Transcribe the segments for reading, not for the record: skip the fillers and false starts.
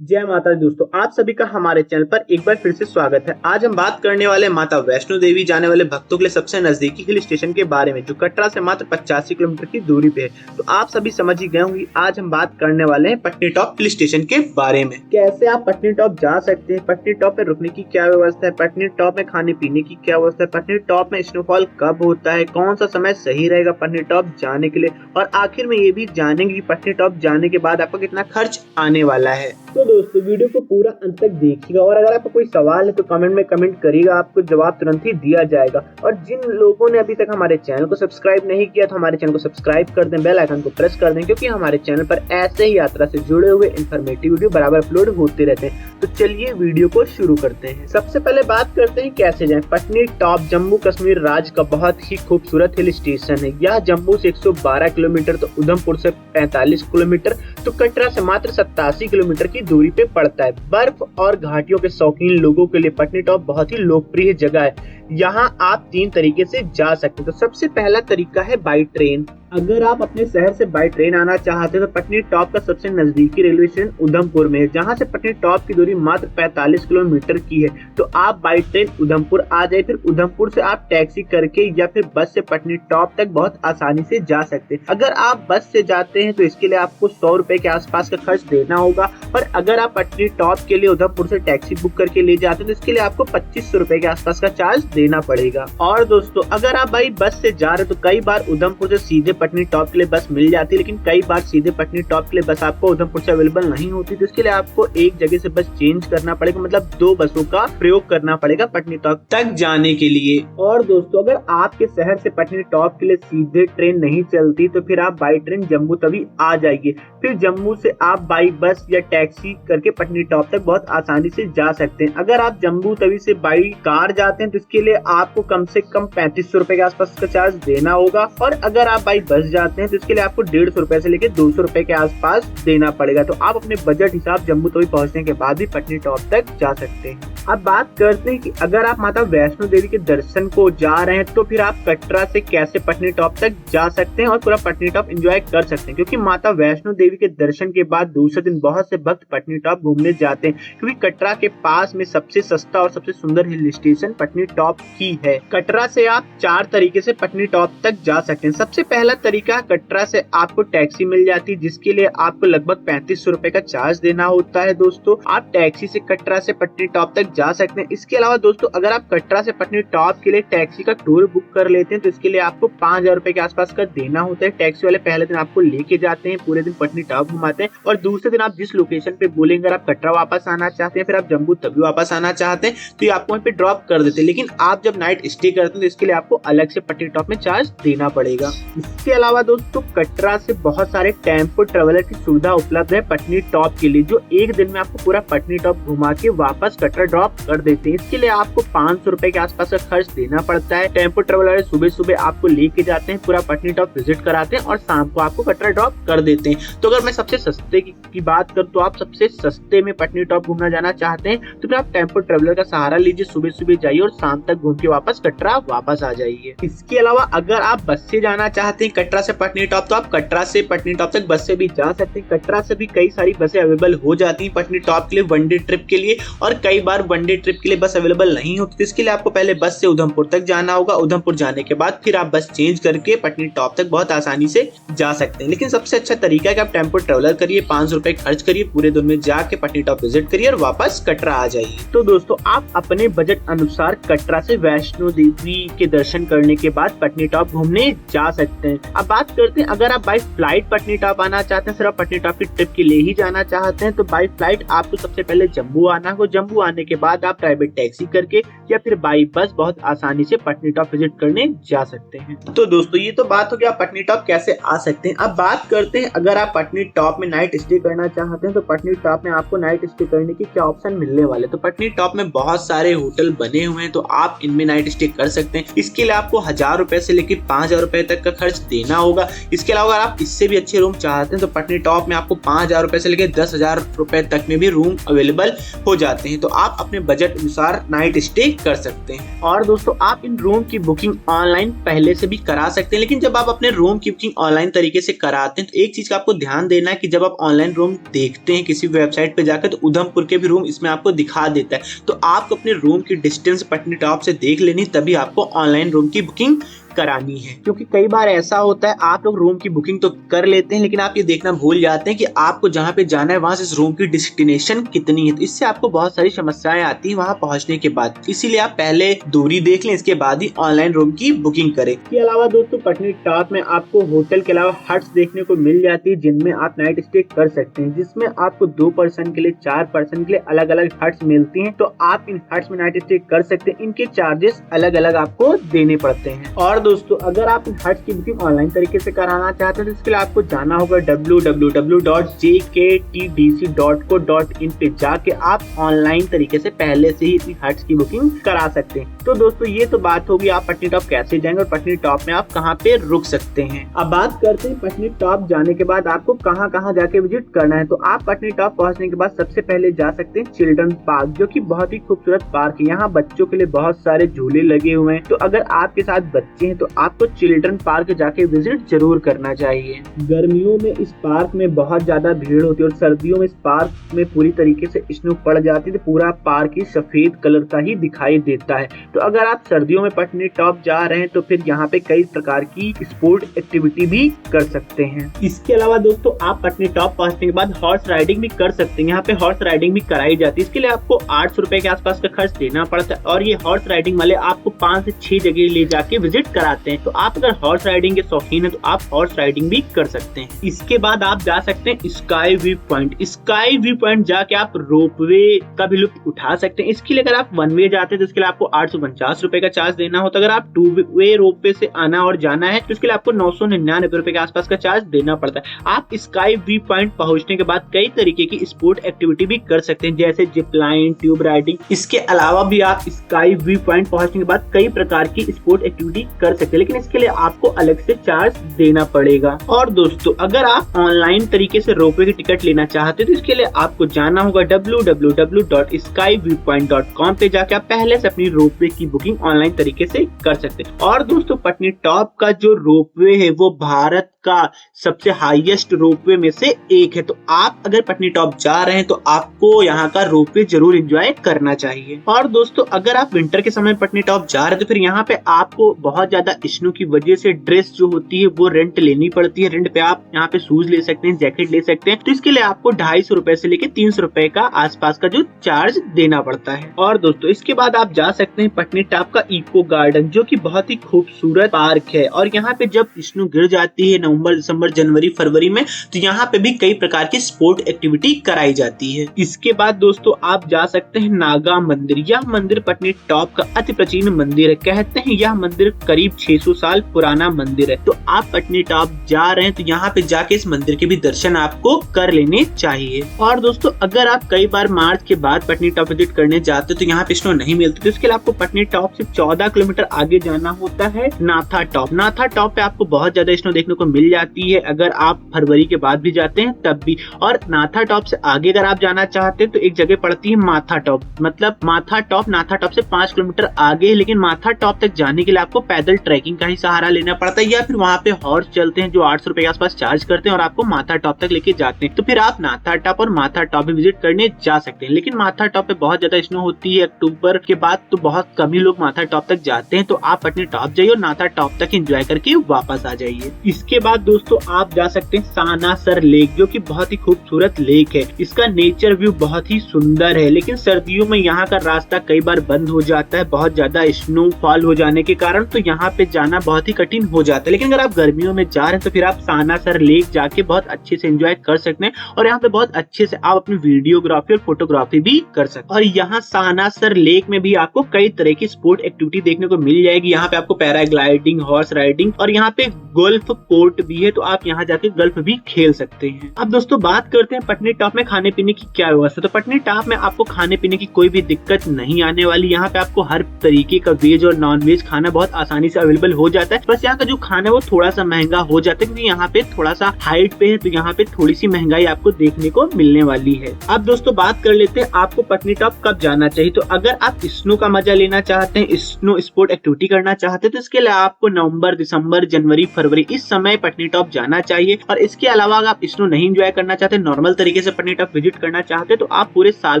जय माता दी दोस्तों, आप सभी का हमारे चैनल पर एक बार फिर से स्वागत है। आज हम बात करने वाले माता वैष्णो देवी जाने वाले भक्तों के लिए सबसे नजदीकी हिल स्टेशन के बारे में, जो कटरा से मात्र 85 किलोमीटर की दूरी पे है। तो आप सभी समझ ही गए होंगे, आज हम बात करने वाले हैं पटनी टॉप हिल स्टेशन के बारे में। कैसे आप पटनी टॉप जा सकते हैं, पटनी टॉप में रुकने की क्या व्यवस्था है, पटनी टॉप में खाने पीने की क्या व्यवस्था है, पटनी टॉप में स्नोफॉल कब होता है, कौन सा समय सही रहेगा पटनी टॉप जाने के लिए, और आखिर में ये भी जानेंगे कि पटनी टॉप जाने के बाद आपको कितना खर्च आने वाला है। तो दोस्तों वीडियो को पूरा अंत तक देखिएगा, और अगर आपको कोई सवाल है तो कमेंट में कमेंट करिएगा, आपको जवाब तुरंत ही दिया जाएगा। और जिन लोगों ने अभी तक हमारे चैनल को सब्सक्राइब नहीं किया तो हमारे चैनल को सब्सक्राइब कर दें, बेल आइकन को प्रेस कर दें, क्योंकि हमारे चैनल पर ऐसे ही यात्रा से जुड़े हुए इन्फॉर्मेटिव वीडियो बराबर अपलोड होते रहते हैं। तो चलिए वीडियो को शुरू करते हैं। सबसे पहले बात करते हैं कैसे जाएं। पटनी टॉप जम्मू कश्मीर राज्य का बहुत ही खूबसूरत हिल स्टेशन है। यह जम्मू से 112 किलोमीटर, तो उधमपुर से 45 किलोमीटर, तो कटरा से मात्र 87 किलोमीटर की दूरी पे पड़ता है। बर्फ और घाटियों के शौकीन लोगों के लिए पटनी टॉप बहुत ही लोकप्रिय जगह है। यहाँ आप 3 तरीके से जा सकते हैं। तो सबसे पहला तरीका है बाई ट्रेन। अगर आप अपने शहर से बाई ट्रेन आना चाहते हैं तो पटनी टॉप का सबसे नजदीकी रेलवे स्टेशन उधमपुर में है, जहाँ से पटनी टॉप की दूरी मात्र 45 किलोमीटर की है। तो आप बाई ट्रेन उधमपुर आ जाए, फिर उधमपुर से आप टैक्सी करके या फिर बस से पटनी टॉप तक बहुत आसानी से जा सकते हैं। अगर आप बस से जाते हैं तो इसके लिए आपको 100 रुपए के आसपास का खर्च देना होगा, और अगर आप पटनी टॉप के लिए उधमपुर से टैक्सी बुक करके ले जाते हैं तो इसके लिए आपको 2500 रुपए के आसपास का चार्ज देना पड़ेगा। और दोस्तों अगर आप भाई बस से जा रहे हैं तो कई बार उधमपुर से सीधे पटनी टॉप के लिए बस मिल जाती है, लेकिन कई बार सीधे पटनी टॉप के लिए बस आपको उधमपुर से अवेलेबल नहीं होती। तो इसके लिए आपको एक जगह से बस चेंज करना पड़ेगा, मतलब 2 बसों का प्रयोग करना पड़ेगा पटनी टॉप तक जाने के लिए। और दोस्तों अगर आपके शहर से पटनी टॉप के लिए सीधे ट्रेन नहीं चलती तो फिर आप बाई ट्रेन जम्मू तवी आ जाइए, फिर जम्मू से आप बाई बस या टैक्सी करके पटनी टॉप तक बहुत आसानी से जा सकते हैं। अगर आप जम्मू तवी से बाई कार जाते हैं तो इसके लिए आपको कम से कम 3500 रुपए के आसपास का चार्ज देना होगा, और अगर आप बाई बस जाते हैं तो इसके लिए आपको 150 रुपए से लेकर 200 रुपए के आसपास देना पड़ेगा। तो आप अपने बजट हिसाब जम्मू तवी पहुंचने के बाद भी पटनी टॉप तक जा सकते हैं। अब बात करते हैं कि अगर आप माता वैष्णो देवी के दर्शन को जा रहे हैं तो फिर आप कटरा से कैसे पटनी टॉप तक जा सकते हैं और पूरा पटनी टॉप एंजॉय कर सकते हैं। क्योंकि माता वैष्णो देवी के दर्शन के बाद दूसरे दिन बहुत से भक्त पटनी टॉप घूमने जाते हैं, क्योंकि कटरा के पास में सबसे सस्ता और सबसे सुंदर हिल स्टेशन पटनी टॉप ही है। कटरा से आप 4 तरीके से पटनी टॉप तक जा सकते हैं। सबसे पहला तरीका, कटरा से आपको टैक्सी मिल जाती है, जिसके लिए आपको लगभग 3500 रुपए का चार्ज देना होता है। दोस्तों आप टैक्सी से कटरा से पटनी टॉप तक जा सकते हैं। इसके अलावा दोस्तों अगर आप कटरा से पटनी टॉप के लिए टैक्सी का टूर बुक कर लेते हैं तो इसके लिए आपको 5000 रुपए के आसपास का देना होता है। टैक्सी वाले पहले दिन आपको लेके जाते हैं, पूरे दिन पटनी टॉप घुमाते हैं, और दूसरे दिन आप जिस लोकेशन पे बोलेंगे, अगर आप कटरा वापस आना चाहते हैं, फिर आप जम्मू तवी वापस आना चाहते हैं तो ये आपको वहीं पे ड्रॉप कर देते हैं। लेकिन आप जब नाइट स्टे करते हैं तो इसके लिए आपको अलग से पटनी टॉप में चार्ज देना पड़ेगा। इसके अलावा दोस्तों कटरा से बहुत सारे टेम्पो ट्रेवलर की सुविधा उपलब्ध है पटनी टॉप के लिए, जो एक दिन में आपको पूरा पटनी टॉप घुमा के वापस कटरा ड्रॉप कर देते हैं। इसके लिए आपको 500 रुपए के आसपास का खर्च देना पड़ता है। टेम्पो ट्रेवलर सुबह सुबह आपको लेके जाते हैं, पूरा पटनी टॉप विजिट कराते हैं, और शाम को आपको कटरा ड्रॉप कर देते हैं। तो अगर मैं सबसे सस्ते की बात करूँ तो आप सबसे सस्ते में पटनी टॉप घूमना जाना चाहते हैं तो फिर आप टेम्पो ट्रेवलर का सहारा लीजिए, सुबह सुबह जाइए और शाम तक घूम के वापस कटरा वापस आ जाइए। इसके अलावा अगर आप बस से जाना चाहते हैं कटरा से पटनी टॉप तो आप कटरा से पटनी टॉप तक बस से भी जा सकते हैं। कटरा से भी कई सारी बसें अवेलेबल हो जाती हैं पटनी टॉप के लिए वनडे ट्रिप के लिए, और कई बार वनडे ट्रिप के लिए बस अवेलेबल नहीं होती। तो इसके लिए आपको पहले बस से उधमपुर तक जाना होगा, उधमपुर जाने के बाद फिर आप बस चेंज करके पटनी टॉप तक बहुत आसानी से जा सकते हैं। लेकिन सबसे अच्छा तरीका है कि आप टेम्पो ट्रेवलर करिए, 500 रुपए खर्च करिए, पूरे दिन में जाके पटनी टॉप विजिट करिए और वापस कटरा आ जाइए। तो दोस्तों आप अपने बजट अनुसार कटरा से वैष्णो देवी के दर्शन करने के बाद पटनी टॉप घूमने जा सकते हैं। अब बात करते हैं अगर आप बाई फ्लाइट पटनी टॉप आना चाहते हैं, सिर्फ पटनी टॉप की ट्रिप के लिए ही जाना चाहते हैं, तो बाई फ्लाइट आपको सबसे पहले जम्मू आना हो। जम्मू आने के बाद आप प्राइवेट टैक्सी करके या फिर बाई बस बहुत आसानी से पटनी टॉप विजिट करने जा सकते हैं। तो दोस्तों ये तो बात हो गया पटनी टॉप कैसे आ सकते हैं। अब बात करते हैं अगर आप पटनी टॉप में नाइट स्टे करना चाहते हैं तो पटनी टॉप में आपको नाइट स्टे करने की क्या ऑप्शन मिलने वाले। तो पटनी टॉप में बहुत सारे होटल बने हुए हैं, तो आप इनमें नाइट स्टे कर सकते हैं। इसके लिए आपको 1000 रुपए से लेकर 5000 रुपए तक का खर्च देना होगा। इसके अलावा अगर आप इससे भी अच्छे रूम चाहते हैं तो पटनी टॉप में आपको 5000 रुपए से लेकर 10,000 रुपए तक में भी रूम अवेलेबल हो जाते हैं। तो आप अपने बजट अनुसार नाइट स्टे कर सकते हैं। और दोस्तों आप इन रूम की बुकिंग ऑनलाइन पहले से भी करा सकते हैं, लेकिन जब आप अपने रूम की बुकिंग ऑनलाइन तरीके से कराते हैं तो एक चीज का आपको ध्यान देना है कि जब आप ऑनलाइन रूम देखते हैं किसी वेबसाइट पे जाकर तो उधमपुर के भी रूम इसमें आपको दिखा देता है। तो आपको अपने रूम की डिस्टेंस पटनी टॉप से देख लेनी, तभी आपको ऑनलाइन रूम की बुकिंग करानी है। क्योंकि कई बार ऐसा होता है आप लोग रूम की बुकिंग तो कर लेते हैं लेकिन आप ये देखना भूल जाते हैं कि आपको जहाँ पे जाना है वहां से रूम की डेस्टिनेशन कितनी है। तो इससे आपको बहुत सारी समस्याएं आती है वहां पहुंचने के बाद। इसीलिए आप पहले दूरी देख लें, इसके बाद ही ऑनलाइन रूम की बुकिंग करें। इसके अलावा दोस्तों पटनी टॉप में आपको होटल के अलावा हट्स देखने को मिल जाती है जिनमें आप नाइट स्टे कर सकते हैं, जिसमें आपको 2 पर्सन के लिए 4 पर्सन के लिए अलग अलग हट्स मिलती हैं। तो आप इन हट्स में नाइट स्टे कर सकते हैं। इनके चार्जेस अलग अलग आपको देने पड़ते हैं। और दोस्तों अगर आप इन हट्स की बुकिंग ऑनलाइन तरीके से कराना चाहते हैं तो इसके लिए आपको जाना होगा www.jktdc.co.in पे जाके आप ऑनलाइन तरीके से पहले से ही इन हट्स की बुकिंग करा सकते हैं। तो दोस्तों ये तो बात होगी आप पटनी टॉप कैसे जाएंगे और पटनी टॉप में आप कहाँ पे रुक सकते हैं। अब बात करते हैं पटनी टॉप जाने के बाद आपको कहाँ कहाँ जाके विजिट करना है। तो आप पटनी टॉप पहुँचने के बाद सबसे पहले जा सकते हैं चिल्ड्रन पार्क, जो की बहुत ही खूबसूरत पार्क है। यहाँ बच्चों के लिए बहुत सारे झूले लगे हुए हैं। तो अगर आपके साथ बच्चे हैं तो आपको चिल्ड्रन पार्क जाके विजिट जरूर करना चाहिए। गर्मियों में इस पार्क में बहुत ज्यादा भीड़ होती है और सर्दियों में इस पार्क में पूरी तरीके से स्नो पड़ जाती है। तो पूरा पार्क ही सफेद कलर का ही दिखाई देता है। तो अगर आप सर्दियों में पटनी टॉप जा रहे हैं तो फिर यहाँ पे कई प्रकार की स्पोर्ट एक्टिविटी भी कर सकते हैं। इसके अलावा दोस्तों आप पटनी टॉप पहुंचने के बाद हॉर्स राइडिंग भी कर सकते हैं। यहाँ पे हॉर्स राइडिंग भी कराई जाती है। इसके लिए आपको 800 रुपए के आसपास का खर्च देना पड़ता है और ये हॉर्स राइडिंग वाले आपको 5 से 6 जगह ले जाके विजिट कराते हैं। तो आप अगर हॉर्स राइडिंग के शौकीन है तो आप हॉर्स राइडिंग भी कर सकते हैं। इसके बाद आप जा सकते हैं sky view point. Sky view point जाके आप रोपवे का भी लुत्फ उठा सकते हैं। इसके लिए अगर आप 1 वे जाते हैं तो इसके लिए आपको 849 रुपए का चार्ज देना होता है। अगर आप 2 वे रोपवे से आना और जाना है तो इसके लिए आपको 999 रुपए के आसपास का चार्ज देना पड़ता है। आप स्काई व्यू पॉइंट पहुंचने के बाद कई तरीके की स्पोर्ट एक्टिविटी भी कर सकते हैं, जैसे जिप लाइन, ट्यूब राइडिंग। इसके अलावा भी आप स्काई व्यू पॉइंट पहुंचने के बाद कई प्रकार की स्पोर्ट एक्टिविटी कर सकते हैं, लेकिन इसके लिए आपको अलग से चार्ज देना पड़ेगा। और दोस्तों अगर आप ऑनलाइन तरीके से रोपवे की टिकट लेना चाहते हैं तो इसके लिए आपको जाना होगा www.skyviewpoint.com पे जाके आप पहले से अपनी रोपवे की बुकिंग ऑनलाइन तरीके से कर सकते हैं। और दोस्तों पटनी टॉप का जो रोपवे है वो भारत का सबसे हाईएस्ट रोपवे में से एक है। तो आप अगर पटनी टॉप जा रहे हैं तो आपको यहाँ का रोपवे जरूर एंजॉय करना चाहिए। और दोस्तों अगर आप विंटर के समय पटनी टॉप जा रहे हैं तो फिर यहाँ पे आपको बहुत ज्यादा स्नो की वजह से ड्रेस जो होती है वो रेंट लेनी पड़ती है। रेंट पे आप यहाँ पे शूज ले सकते हैं, जैकेट ले सकते हैं। तो इसके लिए आपको 250 रुपए से लेके 300 रुपए का आसपास का जो चार्ज देना पड़ता है। और दोस्तों इसके बाद आप जा सकते हैं पटनी टॉप का इको गार्डन, जो कि बहुत ही खूबसूरत पार्क है। और यहाँ पे जब स्नो गिर जाती है नवंबर, दिसंबर, जनवरी, फरवरी में, तो यहाँ पे भी कई प्रकार की स्पोर्ट एक्टिविटी कराई जाती है। इसके बाद दोस्तों आप जा सकते हैं नागा मंदिर। यह मंदिर पटनी टॉप का अति प्राचीन मंदिर है। कहते हैं यह मंदिर करीब 600 साल पुराना मंदिर है। तो आप पटनी टॉप जा रहे हैं तो यहाँ पे जाके इस मंदिर के भी दर्शन आपको कर लेने चाहिए। और दोस्तों अगर आप कई बार मार्च के बाद पटनी टॉप विजिट करने जाते तो यहाँ पे स्नो नहीं मिलती, तो इसके लिए आपको पटनी टॉप से 14 किलोमीटर आगे जाना होता है नाथा टॉप। नाथा टॉप पे आपको बहुत ज्यादा स्नो देखने को मिल जाती है अगर आप फरवरी के बाद भी जाते हैं तब भी। और नाथा टॉप से आगे अगर आप जाना चाहते हैं तो एक जगह पड़ती है माथा टॉप। मतलब माथा टॉप नाथा टॉप से 5 किलोमीटर आगे, लेकिन माथा टॉप तक जाने के लिए आपको पैदल ट्रैकिंग का ही सहारा लेना पड़ता है, या फिर वहाँ पे हॉर्स चलते हैं जो 800 रुपए के आसपास चार्ज करते हैं और आपको माथा टॉप तक लेके जाते हैं। तो फिर आप नाथा टॉप और माथा टॉप भी विजिट करने जा सकते हैं। लेकिन माथा टॉप पे बहुत ज्यादा स्नो होती है अक्टूबर के बाद, तो बहुत कम ही लोग माथा टॉप तक जाते हैं। तो आप पटनी टॉप जाइए और नाथा टॉप तक एंजॉय करके वापस आ जाइए। इसके बाद दोस्तों आप जा सकते हैं सानासर लेक, जो कि बहुत ही खूबसूरत लेक है। इसका नेचर व्यू बहुत ही सुंदर है, लेकिन सर्दियों में यहाँ का रास्ता कई बार बंद हो जाता है बहुत ज्यादा स्नोफॉल हो जाने के कारण। तो यहाँ पे जाना बहुत ही कठिन हो जाता है। लेकिन अगर आप गर्मियों में जा रहे हैं तो फिर आप सानासर लेक जाके बहुत अच्छे से एंजॉय कर सकते हैं और यहाँ पे बहुत अच्छे से आप अपनी वीडियोग्राफी और फोटोग्राफी भी कर सकते हैं। और यहाँ सानासर लेक में भी आपको कई तरह की स्पोर्ट एक्टिविटी देखने को मिल जाएगी। यहाँ पे आपको पैराग्लाइडिंग, हॉर्स राइडिंग और यहाँ पे गोल्फ कोर्ट एयरपोर्ट भी है, तो आप यहाँ जाके गोल्फ भी खेल सकते हैं। अब दोस्तों बात करते हैं पटनीटॉप में खाने पीने की क्या व्यवस्था। तो पटनीटॉप में आपको खाने पीने की कोई भी दिक्कत नहीं आने वाली। यहाँ पे आपको हर तरीके का वेज और नॉन वेज खाना बहुत आसानी से अवेलेबल हो जाता है। बस यहाँ का जो खाना है वो थोड़ा सा महंगा हो जाता है, क्योंकि यहाँ पे थोड़ा सा हाइट पे है, तो यहाँ पे थोड़ी सी महंगाई आपको देखने को मिलने वाली है। अब दोस्तों बात कर लेते हैं आपको पटनीटॉप कब जाना चाहिए। तो अगर आप स्नो का मजा लेना चाहते हैं, स्नो स्पोर्ट एक्टिविटी करना चाहते हैं, तो इसके लिए आपको नवंबर, दिसंबर, जनवरी, फरवरी इस समय पटनीटॉप जाना चाहिए। और इसके अलावा अगर आप स्नो नहीं एंजॉय करना चाहते, नॉर्मल तरीके से पटनीटॉप विजिट करना चाहते, तो आप पूरे साल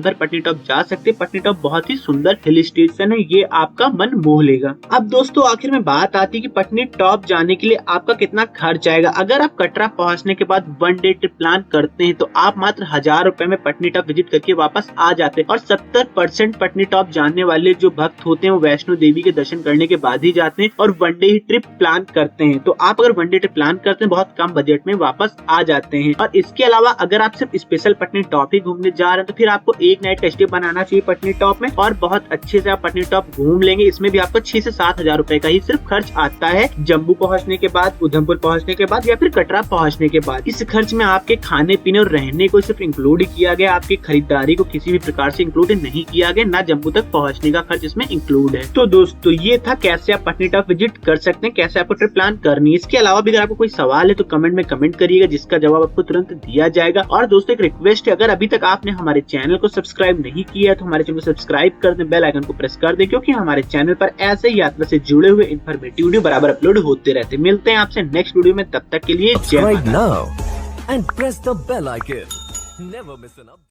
भर पटनीटॉप जा सकते हैं। पटनीटॉप बहुत ही सुंदर हिल स्टेशन है, ये आपका मन मोह लेगा। अब दोस्तों आखिर में बात आती है कि पटनीटॉप जाने के लिए आपका कितना खर्च आएगा। अगर आप कटरा पहुंचने के बाद 1 डे ट्रिप प्लान करते हैं, तो आप मात्र 1000 रुपए में पटनीटॉप विजिट करके वापस आ जाते हैं। और 70% पटनीटॉप जाने वाले जो भक्त होते हैं वो वैष्णो देवी के दर्शन करने के बाद ही जाते हैं और 1 डे ही ट्रिप प्लान करते हैं। तो आप अगर 1 डे ट्रिप प्लान करते हैं, बहुत कम बजट में वापस आ जाते हैं। और इसके अलावा अगर आप सिर्फ स्पेशल पटनीटॉप ही घूमने जा रहे हैं, तो फिर आपको एक नाइट का स्टे बनाना चाहिए पटनीटॉप में, और बहुत अच्छे से आप पटनीटॉप घूम लेंगे। इसमें भी आपको 6 से 7 हजार रुपए का ही सिर्फ खर्च आता है, जम्मू पहुंचने के बाद, उधमपुर पहुंचने के बाद या फिर कटरा पहुंचने के बाद। इस खर्च में आपके खाने पीने और रहने को सिर्फ इंक्लूड किया गया, आपकी खरीदारी को किसी भी प्रकार से इंक्लूड नहीं किया गया, ना जम्मू तक पहुंचने का खर्च इसमें इंक्लूड है। तो दोस्तों ये था कैसे आप पटनीटॉप विजिट कर सकते हैं, कैसे आपको ट्रिप प्लान करनी है। इसके अलावा भी अगर आपको कोई सवाल है तो कमेंट में कमेंट करिएगा, जिसका जवाब आपको तुरंत दिया जाएगा। और दोस्तों एक रिक्वेस्ट है, अगर अभी तक आपने हमारे चैनल को सब्सक्राइब नहीं किया तो हमारे चैनल को सब्सक्राइब कर दें, बेल आइकन को प्रेस कर दें, क्योंकि हमारे चैनल पर ऐसे ही यात्रा से जुड़े हुए इन्फॉर्मेटिव वीडियो बराबर अपलोड होते रहते। मिलते हैं आपसे नेक्स्ट वीडियो में, तब तक के लिए जय माता दी।